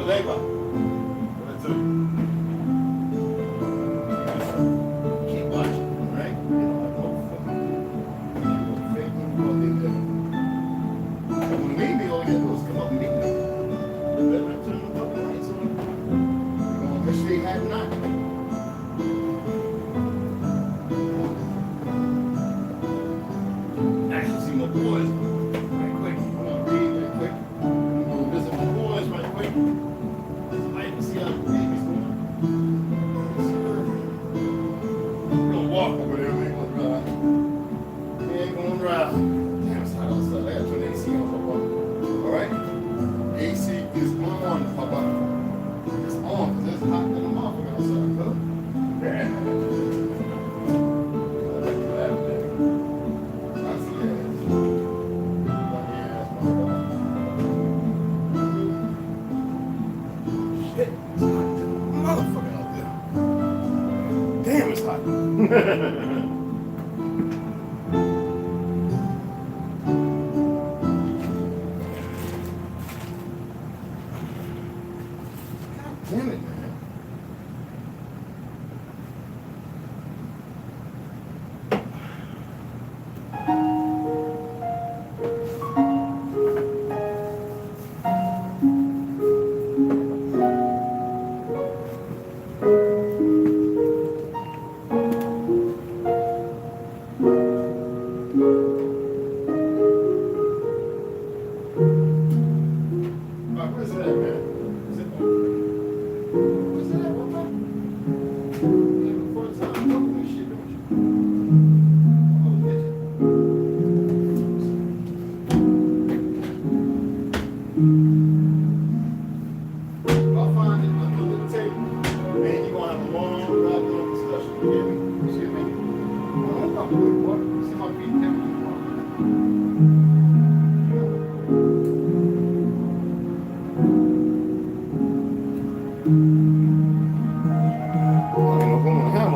leg up. What I tell you. Keep watching, right? You know, I know fucking fake people in there. And when we meet, all you gotta do is come up and meet me. Let me turn the fucking lights on. You're gonna wish they had not. Actually, see my boys right quick. I'm gonna read right quick. I'm gonna visit my boys right quick. Like to see how the baby's doing. We're gonna walk over there, man. We're gonna drive. We ain't gonna drive. Damn, it's hot outside. I gotta turn the AC on, Papa. Alright? AC is on, Papa. It's on, because it's hot in the motherfucker outside, huh? Yeah. Motherfucker out there. Damn, it's hot. Damn it, man. Where's that, man? Is it where's that, Papa? Before the time, I'm talking this shit, don't you? Oh, bitch. I'll find it under the table. Man, you're gonna have a long, goddamn discussion. You hear me? You see me? I'm not good, boy. See my feet down.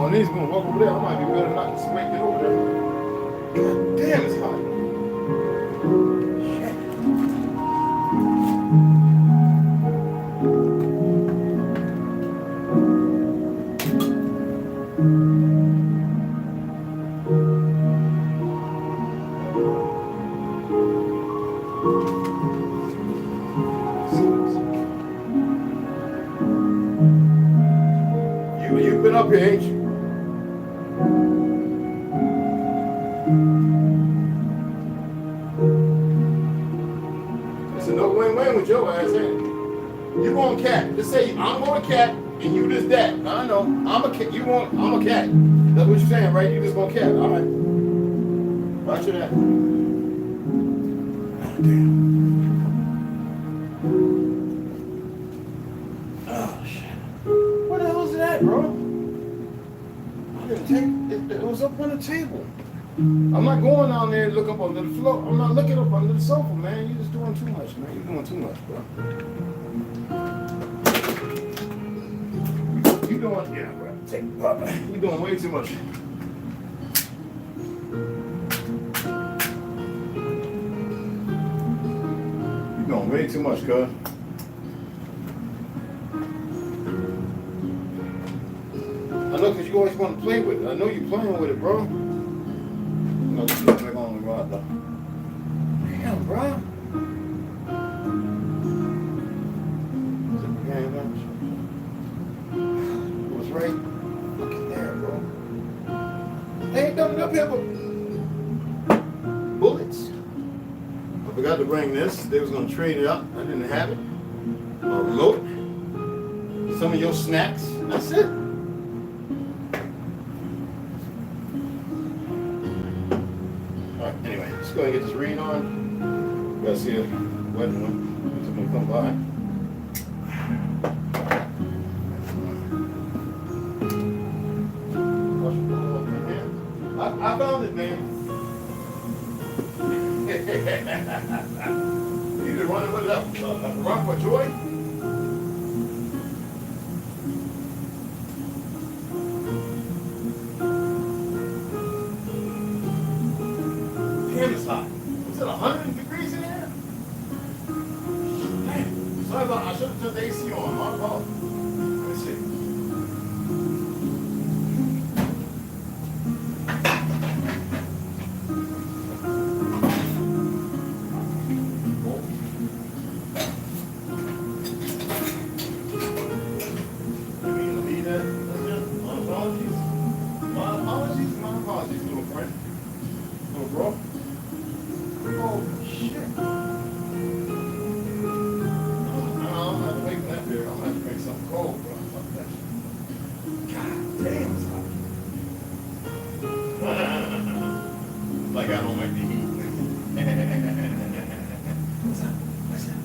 He's gonna walk over there. I might be better not to make it over there. God damn, it's hot. Shit. You've been up here, ain't you? It's a no win-win with your ass, ain't it? You want cat. Just say I'm going cat and you just that. I know. I'm a cat. I'm a cat. That's what you're saying, right? You just want cat. All right. Watch your that. Oh, damn. Oh shit. What the hell is that, bro? I didn't take it was up on the table. I'm not going down there and look up under the floor. I'm not looking up under the sofa, man. You're just doing too much, man. You're doing too much, bro. You're doing, yeah, bro. Take it, bro. You're doing way too much. You're doing way too much, cuz. I know, because you always want to play with it. I know you're playing with it, bro. No, this is back on the rod, though. Damn, bro. It was right fucking there, bro. They ain't done it up here, but bullets. I forgot to bring this. They was going to trade it up. I didn't have it. A remote. Some of your snacks. That's it. Anyway, let's go ahead and get this read on. We gotta see a wedding one. Someone come by. I found it, man. You been running with it up, run for joy? Damn, it's hot. Was it 100 degrees in here? Damn. So I I should have turned the AC on. My fault. Let me see. Like I don't like the heat. What's up? What's up?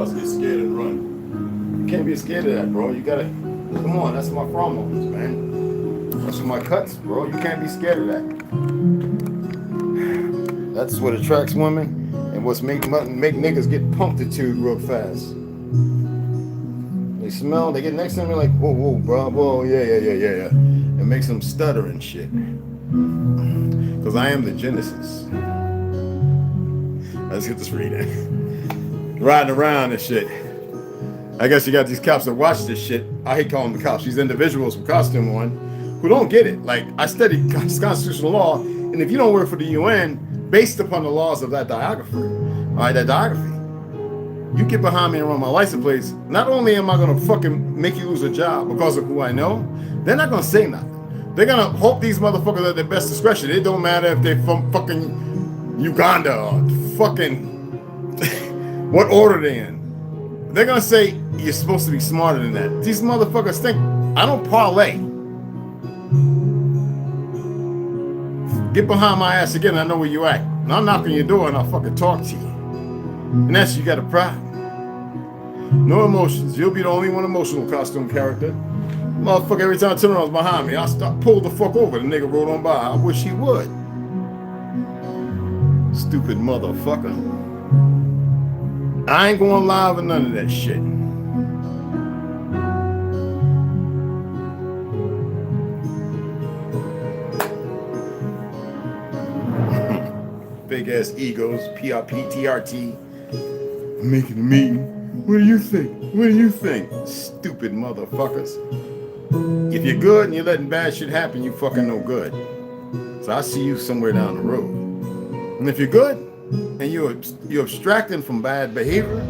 Get scared and run. You can't be scared of that, bro. You gotta, come on, that's my pheromones, man. That's my cuts, bro. You can't be scared of that. That's what attracts women and what's make niggas get punctitude real fast. They smell, they get next to me like, whoa, whoa, bro, whoa, yeah. It makes them stutter and shit. Because I am the Genesis. Let's get this reading. Riding around and shit. I guess you got these cops that watch this shit. I hate calling them cops. These individuals with costume on who don't get it. Like, I study constitutional law, and if you don't work for the UN, based upon the laws of that diography, you get behind me and run my license plates, not only am I going to fucking make you lose a job because of who I know, they're not going to say nothing. They're going to hope these motherfuckers at their best discretion. It don't matter if they're from fucking Uganda or fucking what order they in. They're gonna say you're supposed to be smarter than that. These motherfuckers think I don't parlay. Get behind my ass again. I know where you at. And I'll knock on your door and I'll fucking talk to you. And that's you got a problem. No emotions. You'll be the only one emotional costume character. Motherfucker, every time I turn around behind me, I'll stop, pull the fuck over. The nigga rode on by. I wish he would. Stupid motherfucker. I ain't going live or none of that shit. Big ass egos, PRP, TRT, making a meeting. What do you think? What do you think? Stupid motherfuckers. If you're good and you're letting bad shit happen, you fucking no good. So I see you somewhere down the road. And if you're good, and you're abstracting from bad behavior,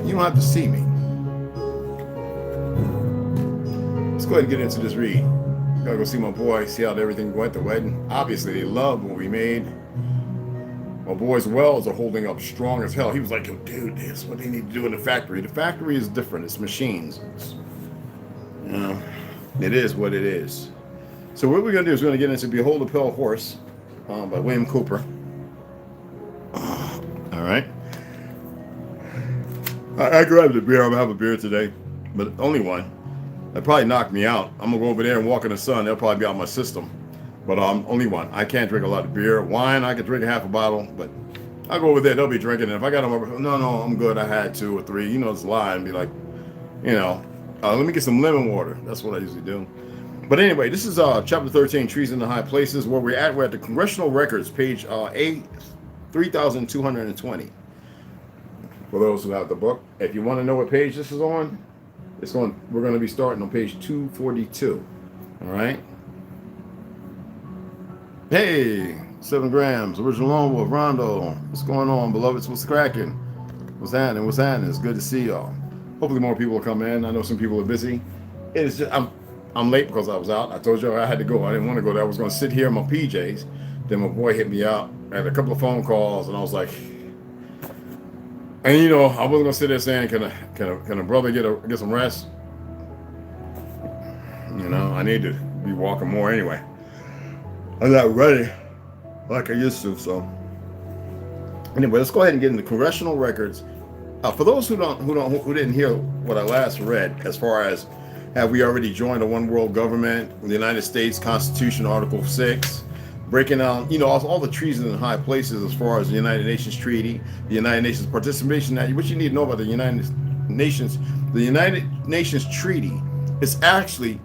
you don't have to see me. Let's go ahead and get into this read. Gotta go see my boy, see how everything went at the wedding. Obviously, they loved what we made. My boy's wells are holding up strong as hell. He was like, yo, dude, this is what they need to do in the factory. The factory is different. It's machines. It is what it is. So what we're gonna do is we're gonna get into Behold a Pale Horse by William Cooper. All right. I grabbed a beer. I'm gonna have a beer today, but only one. That probably knocked me out. I'm gonna go over there and walk in the sun. They'll probably be out my system, but only one. I can't drink a lot of beer. Wine, I could drink a half a bottle, but I'll go over there. They'll be drinking. And if I got them, no, I'm good. I had 2 or 3. You know, it's a lie and be like, let me get some lemon water. That's what I usually do. But anyway, this is chapter 13, Trees in the High Places, where we're at. We're at the Congressional Records, page 3220. For those who have the book, if you want to know what page this is on, we're going to be starting on page 242. All right. Hey, 7 grams, original lone wolf, Rondo. What's going on, beloveds? What's cracking? What's happening? It's good to see y'all. Hopefully more people will come in. I know some people are busy. It is just I'm late because I was out. I told you I had to go. I didn't want to go there. I was going to sit here in my PJs. Then my boy hit me out. I had a couple of phone calls, and I was like, And you know, I wasn't gonna sit there saying, can a brother get some rest? You know, I need to be walking more anyway. I'm not ready like I used to. So anyway, let's go ahead and get into congressional records. For those who didn't hear what I last read, as far as have we already joined a one world government, the United States Constitution, Article 6, breaking down, you know, all the treason in high places as far as the United Nations Treaty, the United Nations Participation Act. What you need to know about the United Nations Treaty is actually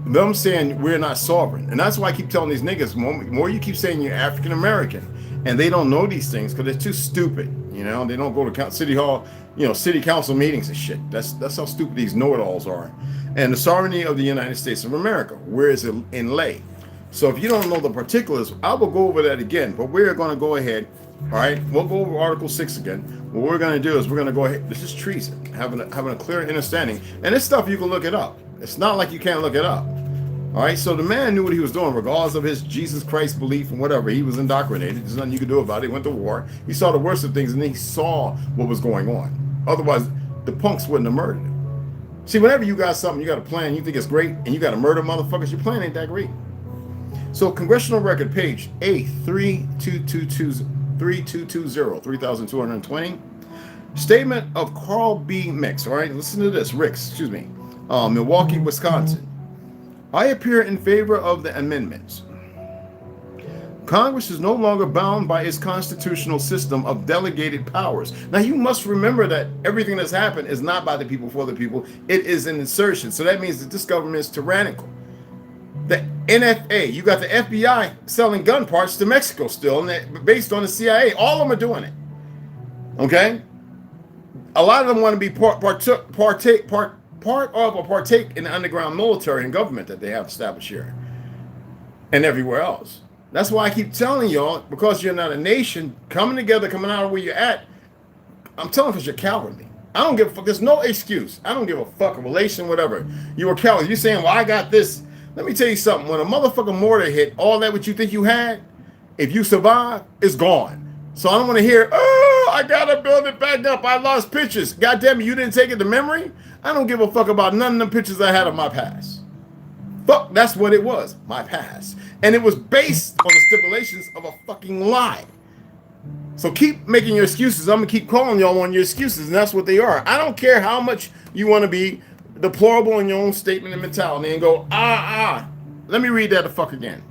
them saying we're not sovereign. And that's why I keep telling these niggas, more you keep saying you're African American, and they don't know these things because they're too stupid. You know, they don't go to city hall, you know, city council meetings and shit. That's how stupid these know-it-alls are. And the sovereignty of the United States of America, where is it in lay? So if you don't know the particulars, I will go over that again. But we're going to go ahead. All right, we'll go over Article 6 again. What we're going to do is we're going to go ahead. This is treason, having a clear understanding. And this stuff, you can look it up. It's not like you can't look it up. All right, so the man knew what he was doing, regardless of his Jesus Christ belief and whatever. He was indoctrinated. There's nothing you could do about it. He went to war. He saw the worst of things, and then he saw what was going on. Otherwise, the punks wouldn't have murdered him. See, whenever you got something, you got a plan, you think it's great, and you got to murder motherfuckers, your plan ain't that great. So, Congressional Record, page A3220, 3220, statement of Carl B. Mix. All right, listen to this. Milwaukee, Wisconsin. I appear in favor of the amendments. Congress is no longer bound by its constitutional system of delegated powers. Now, you must remember that everything that's happened is not by the people, for the people. It is an insertion. So that means that this government is tyrannical. The NFA, you got the FBI selling gun parts to Mexico still, and based on the CIA. All of them are doing it. Okay? A lot of them want to be part of or partake in the underground military and government that they have established here and everywhere else. That's why I keep telling y'all, because you're not a nation coming together, coming out of where you're at. I'm telling you, because you're cowardly. I don't give a fuck. There's no excuse. I don't give a fuck. A relation, whatever. You were cowardly. You're saying, well, I got this. Let me tell you something. When a motherfucking mortar hit, all that what you think you had, if you survive, it's gone. So I don't want to hear, oh, I gotta build it back up. I lost pictures. God damn it, you didn't take it to memory? I don't give a fuck about none of them pictures I had of my past. Fuck, that's what it was, my past. And it was based on the stipulations of a fucking lie. So keep making your excuses. I'm gonna keep calling y'all on your excuses, and that's what they are. I don't care how much you want to be deplorable in your own statement and mentality and go, Let me read that the fuck again.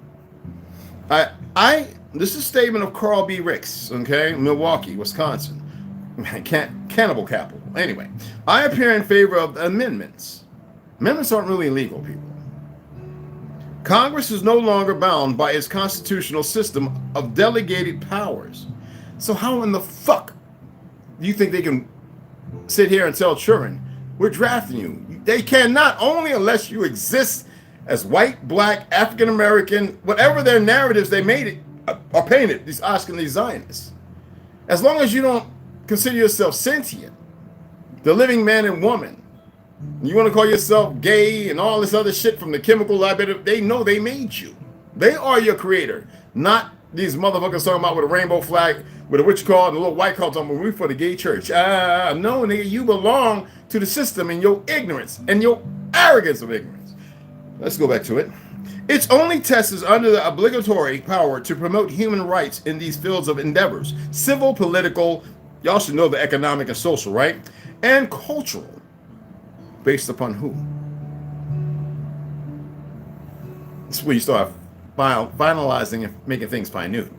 This is a statement of Carl B. Brickz, okay? Milwaukee, Wisconsin. Cannibal capital. Anyway, I appear in favor of the amendments. Amendments aren't really illegal, people. Congress is no longer bound by its constitutional system of delegated powers. So how in the fuck do you think they can sit here and tell children, we're drafting you? They cannot, only unless you exist as white, black, African American, whatever their narratives they made it, are painted, these Ashkenazi Zionists. As long as you don't consider yourself sentient, the living man and woman, you want to call yourself gay and all this other shit from the chemical liability, they know they made you. They are your creator, not these motherfuckers talking about with a rainbow flag, with a witch call and a little white call talking about we for the gay church. No, nigga, you belong to the system in your ignorance and your arrogance of ignorance. Let's go back to it. Its only test is under the obligatory power to promote human rights in these fields of endeavors. Civil, political, y'all should know the economic and social, right? And cultural. Based upon who? This is where you start finalizing and making things minute.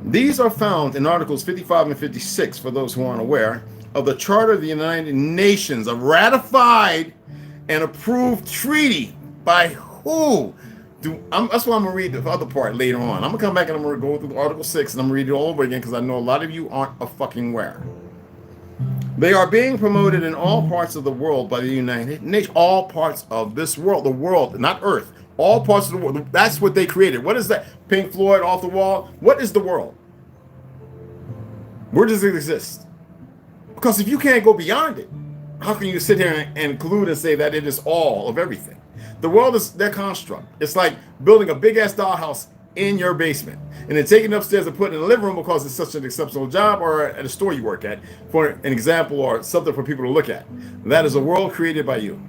These are found in Articles 55 and 56, for those who aren't aware, of the Charter of the United Nations, a ratified and approved treaty by who? That's why I'm going to read the other part later on. I'm going to come back and I'm going to go through Article 6 and I'm going to read it all over again because I know a lot of you aren't a fucking aware. They are being promoted in all parts of the world by the United Nations. All parts of this world. The world, not Earth. All parts of the world. That's what they created. What is that? Pink Floyd, Off the Wall. What is the world? Where does it exist? Because if you can't go beyond it, how can you sit here and collude and say that it is all of everything? The world is their construct. It's like building a big-ass dollhouse in your basement and then take it upstairs and put it in the living room because it's such an exceptional job, or at a store you work at, for an example, or something for people to look at. That is a world created by you.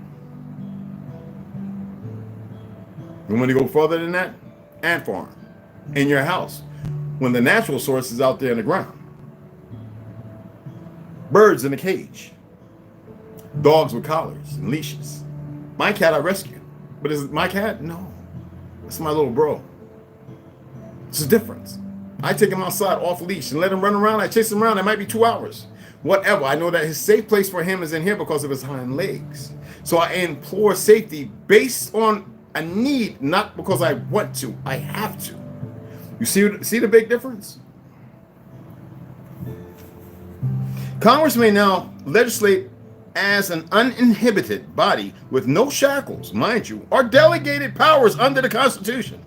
You want to go further than that? Ant farm in your house when the natural source is out there in the ground. Birds in a cage. Dogs with collars and leashes. My cat I rescued. But is it my cat? No. It's my little bro. It's a difference. I take him outside off leash and let him run around. I chase him around. It might be 2 hours. Whatever. I know that his safe place for him is in here because of his hind legs. So I implore safety based on a need, not because I want to. I have to. You see the big difference? Congress may now legislate as an uninhibited body with no shackles, mind you, or delegated powers under the Constitution.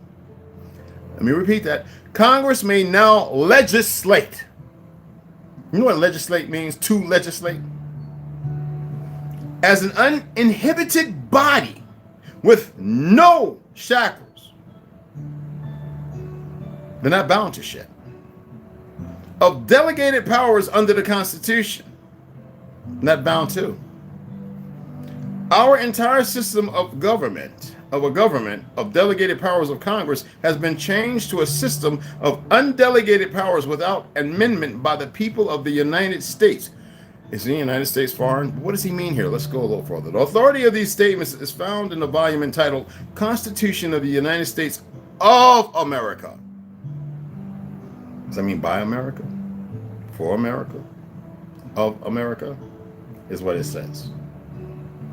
Let me repeat that. Congress may now legislate. You know what legislate means? To legislate. As an uninhibited body with no shackles. They're not bound to shit. Of delegated powers under the Constitution. Not bound to. Our entire system of government, of delegated powers of Congress, has been changed to a system of undelegated powers without amendment by the people of the United States. Is the United States foreign? What does he mean here? Let's go a little further. The authority of these statements is found in the volume entitled Constitution of the United States of America. Does that mean by America? For America? Of America? Is what it says.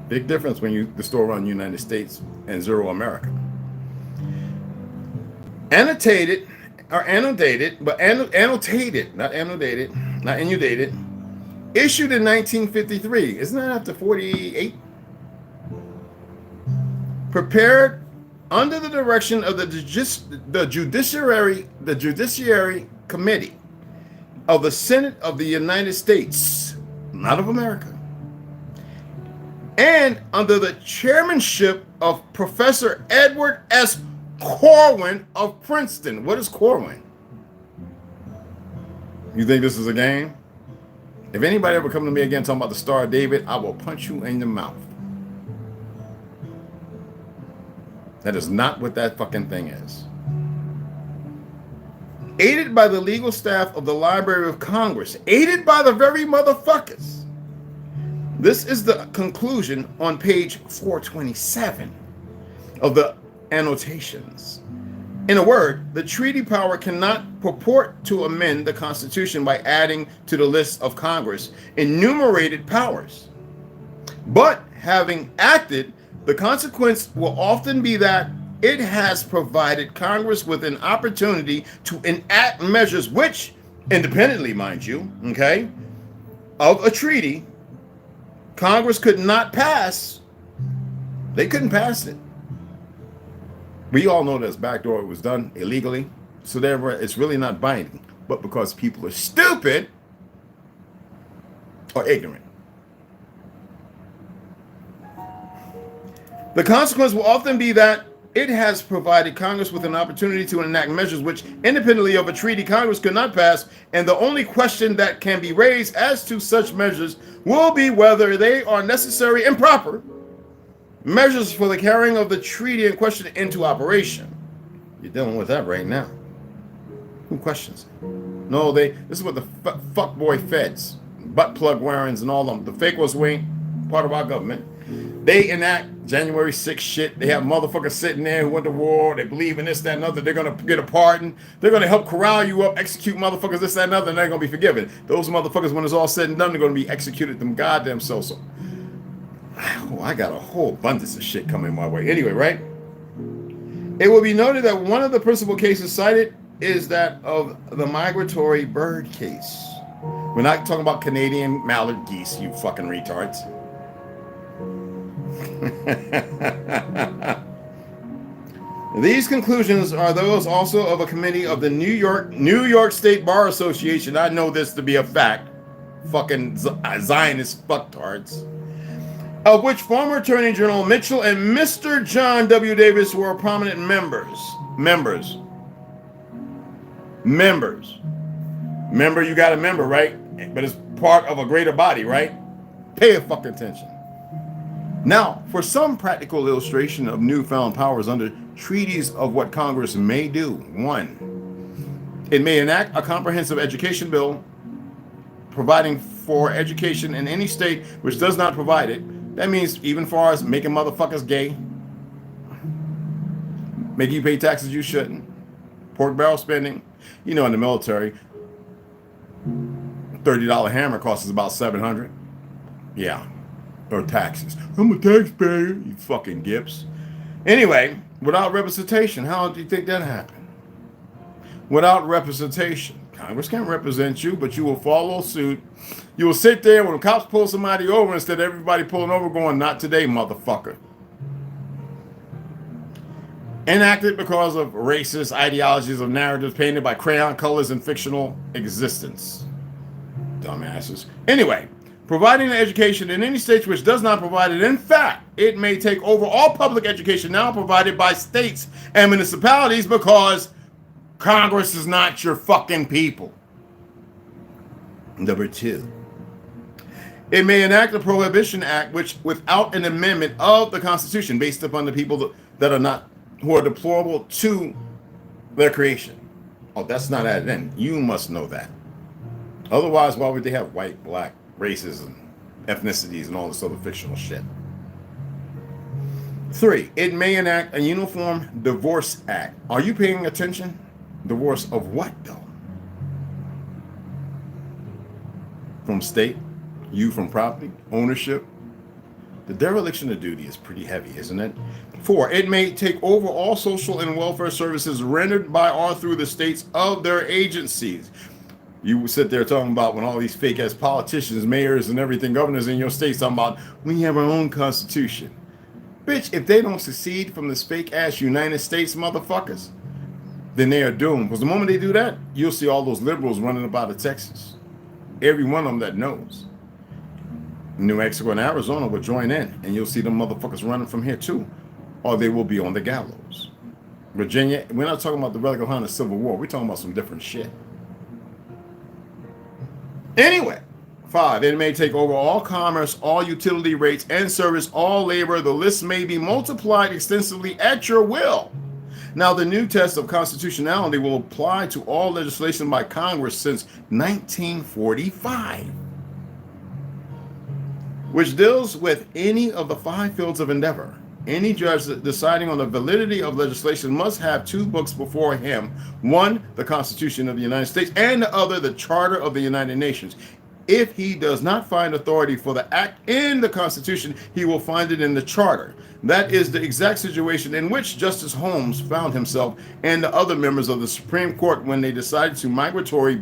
Big difference when you store on United States and zero America. Annotated, not annotated, issued in 1953. Isn't that after 48? Prepared under the direction of the Judiciary Committee of the Senate of the United States, not of America, and under the chairmanship of Professor Edward S. Corwin of Princeton. What is Corwin? You think this is a game? If anybody ever come to me again talking about the Star of David, I will punch you in the mouth. That is not what that fucking thing is. Aided by the legal staff of the Library of Congress. Aided by the very motherfuckers. This is the conclusion on page 427 of the annotations. In a word, the treaty power cannot purport to amend the Constitution by adding to the list of Congress enumerated powers. But having acted, the consequence will often be that it has provided Congress with an opportunity to enact measures which, independently, mind you, okay, of a treaty, Congress could not pass. They couldn't pass it. We all know this backdoor was done illegally, so therefore it's really not binding. But because people are stupid or ignorant. The consequence will often be that it has provided Congress with an opportunity to enact measures which, independently of a treaty, Congress could not pass, and the only question that can be raised as to such measures will be whether they are necessary and proper measures for the carrying of the treaty in question into operation. You're dealing with that right now. Who questions it? No, this is what the fuckboy feds, butt plug wearings and all them, the fake was wing, part of our government. They enact January 6th shit. They have motherfuckers sitting there who went to war. They believe in this, that, and other. They're going to get a pardon. They're going to help corral you up, execute motherfuckers, this, that, and other, and they're going to be forgiven. Those motherfuckers, when it's all said and done, they're going to be executed them goddamn so. Oh, I got a whole abundance of shit coming my way. Anyway, right? It will be noted that one of the principal cases cited is that of the migratory bird case. We're not talking about Canadian mallard geese, you fucking retards. These conclusions are those also of a committee of the New York State Bar Association. I know this to be a fact. Fucking Zionist fucktards. Of which former Attorney General Mitchell and Mr. John W. Davis were prominent members. Members. Member, you got a member, right? But it's part of a greater body, right? Pay a fucking attention. Now, for some practical illustration of newfound powers under treaties of what Congress may do. 1, it may enact a comprehensive education bill providing for education in any state which does not provide it. That means even far as making motherfuckers gay, making you pay taxes you shouldn't, pork barrel spending. You know, in the military, $30 hammer costs us about $700. Yeah. Or taxes. I'm a taxpayer, you fucking gips. Anyway, without representation, how do you think that happened? Without representation, Congress can't represent you, but you will follow suit. You will sit there when the cops pull somebody over, instead of everybody pulling over going, not today, motherfucker. Enacted because of racist ideologies of narratives painted by crayon colors in fictional existence. Dumbasses. Anyway, providing education in any states which does not provide it. In fact, it may take over all public education now provided by states and municipalities because Congress is not your fucking people. Number 2, it may enact a Prohibition Act which, without an amendment of the Constitution, based upon the people that are not, who are deplorable to their creation. Oh, that's not added in. You must know that. Otherwise, why would they have white, black, races, and ethnicities, and all this other fictional shit? 3, it may enact a Uniform Divorce Act. Are you paying attention? Divorce of what, though? From state? You from property? Ownership? The dereliction of duty is pretty heavy, isn't it? 4, it may take over all social and welfare services rendered by or through the states of their agencies. You sit there talking about when all these fake-ass politicians, mayors, and everything, governors in your states talking about, we have our own constitution. Bitch, if they don't secede from this fake-ass United States motherfuckers, then they are doomed. Because the moment they do that, you'll see all those liberals running up out of Texas. Every one of them that knows. New Mexico and Arizona will join in, and you'll see them motherfuckers running from here too, or they will be on the gallows. Virginia, we're not talking about the relic behind the Civil War. We're talking about some different shit. Anyway, 5, it may take over all commerce, all utility rates and service, all labor. The list may be multiplied extensively at your will. Now, the new test of constitutionality will apply to all legislation by Congress since 1945, which deals with any of the 5 fields of endeavor. Any judge deciding on the validity of legislation must have 2 books before him. 1, the Constitution of the United States, and the other, the Charter of the United Nations. If he does not find authority for the act in the Constitution, he will find it in the Charter. That is the exact situation in which Justice Holmes found himself and the other members of the Supreme Court when they decided the migratory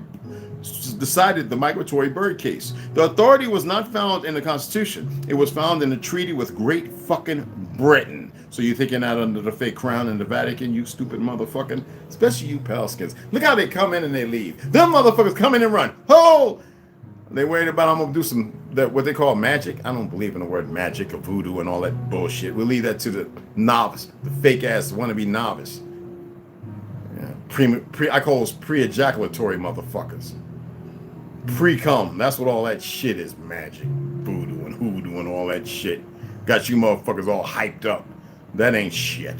bird case. The authority was not found in the Constitution. It was found in the treaty with Great fucking Britain. So you thinking that under the fake crown in the Vatican, you stupid motherfucking, especially you Palskins. Look how they come in and they leave. Them motherfuckers come in and run. Oh! They worried about I'm gonna do some what they call magic. I don't believe in the word magic or voodoo and all that bullshit. We'll leave that to the novice, the fake ass wannabe novice. Yeah, I call those pre-ejaculatory motherfuckers. Pre-cum. That's what all that shit is. Magic, voodoo, and hoodoo, and all that shit. Got you motherfuckers all hyped up. That ain't shit.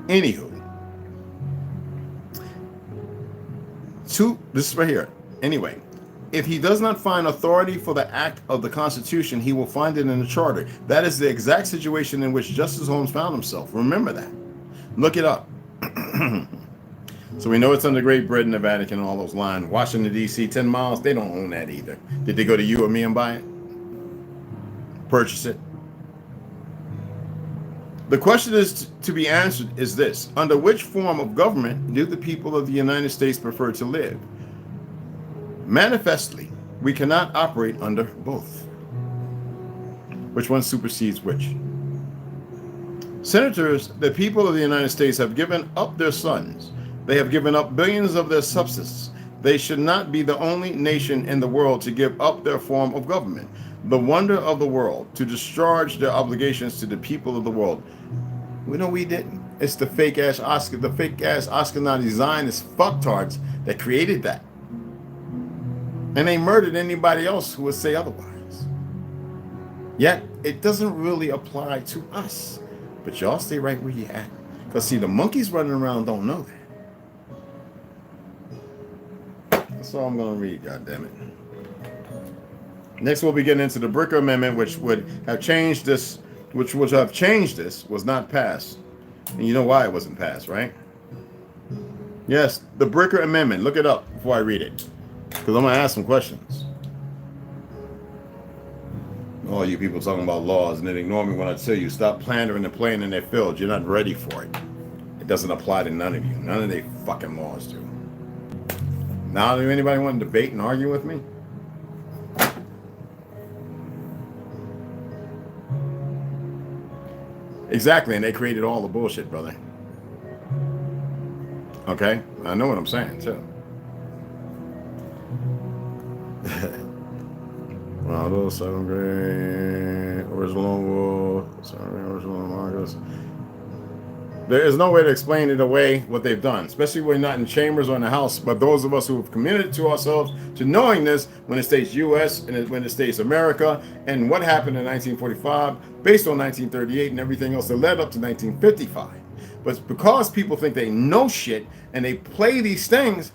Anywho, this is right here. Anyway, if he does not find authority for the act of the Constitution, he will find it in the Charter. That is the exact situation in which Justice Holmes found himself. Remember that. Look it up. So we know it's under Great Britain, the Vatican, and all those lines. Washington, D.C., 10 miles. They don't own that either. Did they go to you or me and buy it? Purchase it? The question is to be answered is this: under which form of government do the people of the United States prefer to live? Manifestly, we cannot operate under both. Which one supersedes which? Senators, the people of the United States have given up their sons. They have given up billions of their substance. They should not be the only nation in the world to give up their form of government. the wonder of the world, to discharge their obligations to the people of the world. We know we didn't. It's the fake ass Ashkenazi Zionist fucktards that created that. And they murdered anybody else who would say otherwise. Yet, it doesn't really apply to us. But y'all stay right where you at. Because see, the monkeys running around don't know that. That's all I'm going to read, goddammit. Next, we'll be getting into the Brickz Amendment, which would have changed this, was not passed. And you know why it wasn't passed, right? Yes, the Brickz Amendment. Look it up before I read it. Because I'm going to ask some questions. All you people talking about laws and then ignore me when I tell you, stop pandering and playing in their field. You're not ready for it. It doesn't apply to none of you. None of their fucking laws do. Now, do anybody want to debate and argue with me? Exactly, and they created all the bullshit, brother. Okay? I know what I'm saying, too. Wow, those 7th grade, original lonewolf, original Marcus. There is no way to explain it away what they've done, especially when not in chambers or in the house. But those of us who have committed to ourselves to knowing this, when it states U.S. and when it states America, and what happened in 1945, based on 1938 and everything else that led up to 1955. But because people think they know shit and they play these things,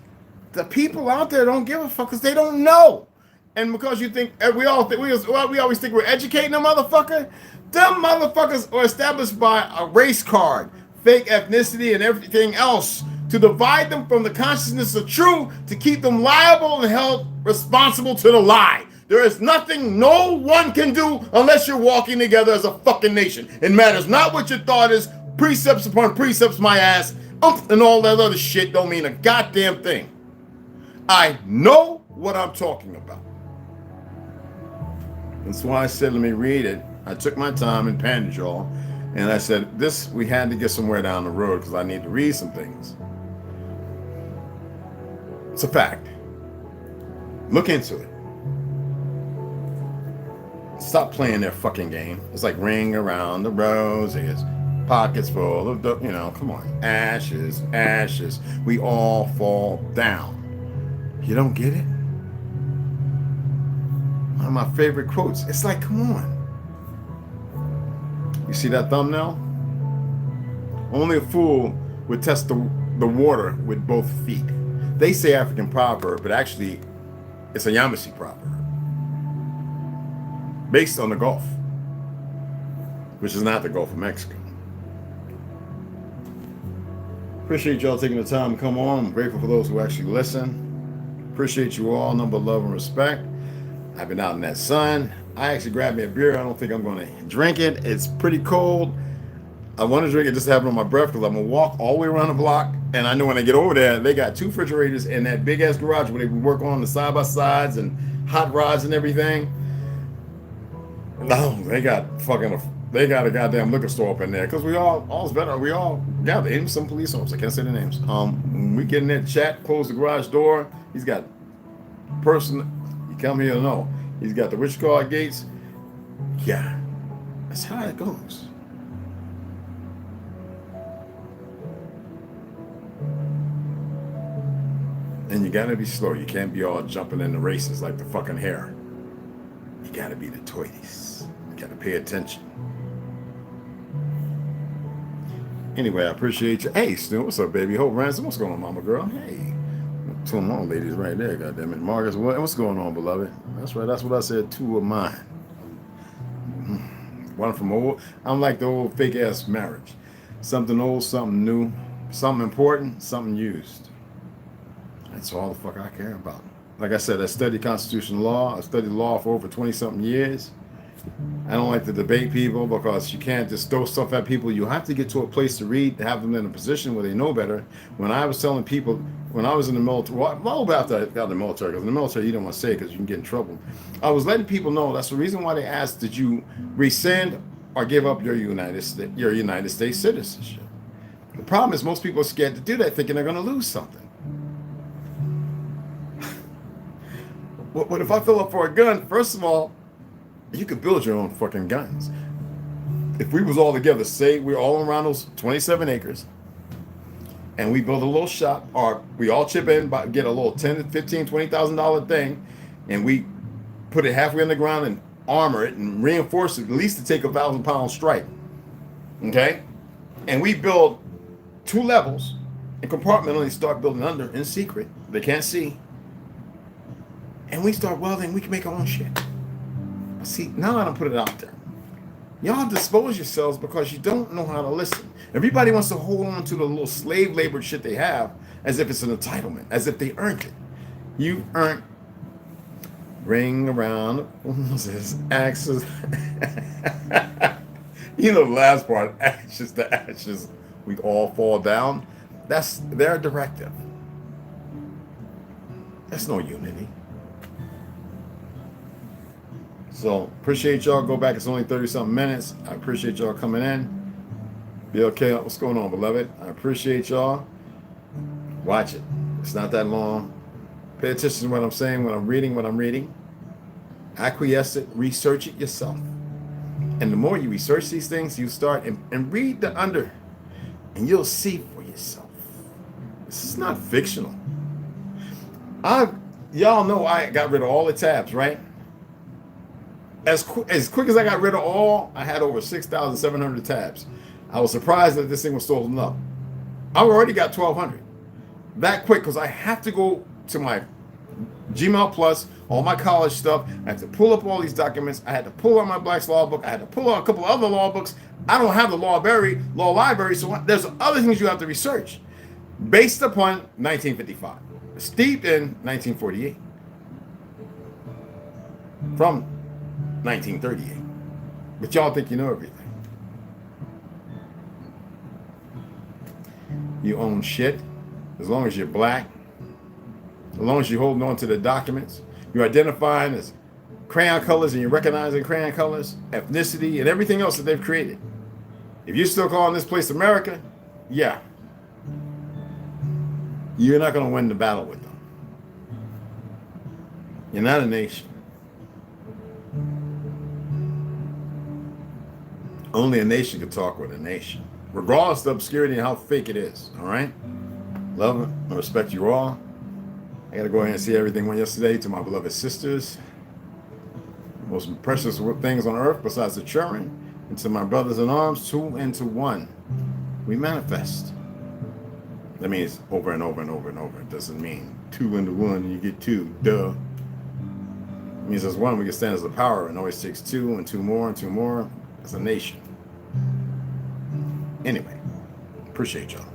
the people out there don't give a fuck because they don't know. And because you think we always think we're educating them, motherfucker. Them motherfuckers are established by a race card, fake ethnicity, and everything else to divide them from the consciousness of true, to keep them liable and held responsible to the lie. There is nothing no one can do unless you're walking together as a fucking nation. It matters not what your thought is. Precepts upon precepts, my ass, and all that other shit don't mean a goddamn thing. I know what I'm talking about. That's why I said, let me read it. I took my time and panned y'all. And I said, we had to get somewhere down the road because I need to read some things. It's a fact. Look into it. Stop playing their fucking game. It's like ring around the roses, pockets full of, come on. Ashes, ashes. We all fall down. You don't get it? One of my favorite quotes. It's like, come on. You see that thumbnail? Only a fool would test the water with both feet. They say African proverb, but actually it's a Yamasee proverb. Based on the Gulf, which is not the Gulf of Mexico. Appreciate y'all taking the time to come on. I'm grateful for those who actually listen. Appreciate you all. Number of love and respect. I've been out in that sun. I actually grabbed me a beer. I don't think I'm going to drink it. It's pretty cold. I want to drink it just to have it on my breath because I'm going to walk all the way around the block. And I know when I get over there, they got 2 refrigerators in that big ass garage where they work on the side-by-sides and hot rods and everything. No, they got a goddamn liquor store up in there because we all gather. Even some police officers, I can't say the names. We get in there, chat, close the garage door. He's got you come here to know. He's got the rich car gates. Yeah, that's how it goes. And you gotta be slow. You can't be all jumping in the races like the fucking hare. You gotta be the toities. You gotta pay attention. Anyway, I appreciate you. Hey, Stu, what's up, baby? Hope Ransom, what's going on, mama girl? Hey, 2 of my ladies right there, goddammit. Marcus, what's going on, beloved? That's right, that's what I said, 2 of mine. One from old. I'm like the old fake ass marriage. Something old, something new, something important, something used. That's all the fuck I care about. Like I said, I studied constitutional law. I studied law for over 20-something years. I don't like to debate people because you can't just throw stuff at people. You have to get to a place to read, to have them in a position where they know better. When I was telling people, when I was in the military, well after I got in the military, because in the military you don't want to say it because you can get in trouble. I was letting people know that's the reason why they asked, did you rescind or give up your United States citizenship? The problem is most people are scared to do that, thinking they're going to lose something. What if I fill up for a gun? First of all, You could build your own fucking guns. If we was all together, say we're all around those 27 acres, and we build a little shop, or we all chip in, get a little $10, $15, $20,000 thing, and we put it halfway on the ground and armor it and reinforce it, at least to take a 1,000-pound strike. Okay? And we build 2 levels and compartmentally start building under in secret. They can't see. And we start welding, we can make our own shit. See, now I don't put it out there. Y'all dispose yourselves because you don't know how to listen. Everybody wants to hold on to the little slave labor shit they have as if it's an entitlement, as if they earned it. You earned. Ring around Moses, axes. You know the last part, ashes to ashes, we all fall down. That's their directive. That's no unity. So appreciate y'all. Go back. It's only 30-something minutes. I appreciate y'all coming in. Be okay. What's going on, beloved? I appreciate y'all. Watch it. It's not that long. Pay attention to what I'm saying, what I'm reading. Acquiesce it. Research it yourself. And the more you research these things, you start and read the under, and you'll see for yourself. This is not fictional. Y'all know I got rid of all the tabs, right? As quick as I got rid of all, I had over 6,700 tabs. I was surprised that this thing was still holding up. I've already got 1,200. That quick, because I have to go to my Gmail Plus, all my college stuff. I have to pull up all these documents. I had to pull out my Black's Law book. I had to pull out a couple other law books. I don't have the law library, so there's other things you have to research based upon 1955, steeped in 1948, from 1938. But y'all think you know everything. You own shit as long as you're black, as long as you're holding on to the documents, you're identifying as crayon colors and you're recognizing crayon colors, ethnicity, and everything else that they've created. If you're still calling this place America, yeah, you're not going to win the battle with them. You're not a nation. Only a nation can talk with a nation, regardless of the obscurity and how fake it is. All right? Love and respect you all. I got to go ahead and see everything went yesterday to my beloved sisters. Most precious things on earth besides the children. And to my brothers in arms, 2 into 1. We manifest. That means over and over and over and over. It doesn't mean 2 into 1 and you get 2. Duh. It means as 1 we can stand as the power, and always takes 2 and 2 more and 2 more as a nation. Anyway, appreciate y'all.